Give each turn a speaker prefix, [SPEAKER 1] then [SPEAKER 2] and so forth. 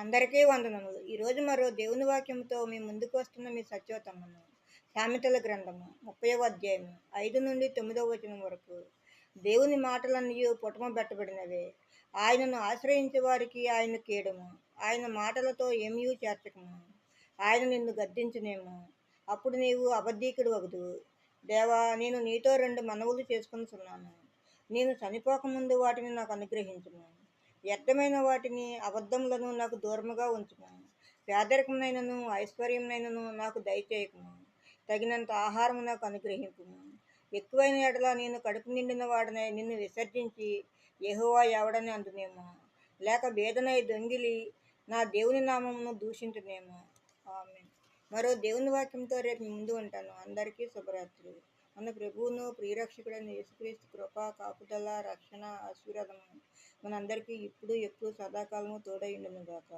[SPEAKER 1] అందరికీ వందనములు. ఈరోజు మరో దేవుని వాక్యంతో మీ ముందుకు వస్తున్న మీ సత్యోతమ్మను. సామెతల గ్రంథము 30వ అధ్యాయము 5 నుండి 9వ వచనం వరకు. దేవుని మాటలన్నీ పుటమబెట్టబడినవే. ఆయనను ఆశ్రయించే వారికి ఆయన కేడము. ఆయన మాటలతో ఏమీ చేర్చకము. ఆయన నిన్ను గద్దించునేమో, అప్పుడు నీవు అబద్ధీకుడు వగుదు. దేవా, నేను నీతో 2 మనవులు చేసుకొనుచున్నాను. నేను చనిపోకముందు వాటిని నాకు అనుగ్రహించుము. వ్యర్థమైన వాటిని అబద్ధములను నాకు దూరముగా ఉంచుము. పేదరికమునైనను ఐశ్వర్యమునైనను నాకు దయచేయకుము. తగినంత ఆహారము నాకు అనుగ్రహింపుము. ఎక్కువైన ఎడల నేను కడుపు నిండిన వాడనై నిన్ను విసర్జించి యెహోవా ఎవడని అందునేమో, లేక బేదనై దొంగిలి నా దేవుని నామమును దూషించునేమో. ఆమేన్. మరో దేవుని వాక్యంతో రేపు మీ ముందు ఉంటాను. అందరికీ శుభరాత్రి. మన ప్రభువును ప్రియరక్షకుడైన యేసుక్రీస్తు కృప, కాపుదల, రక్షణ, ఆశీర్వాదము మనందరికీ ఇప్పుడు ఎప్పుడు సదాకాలము తోడై ఉండును గాక.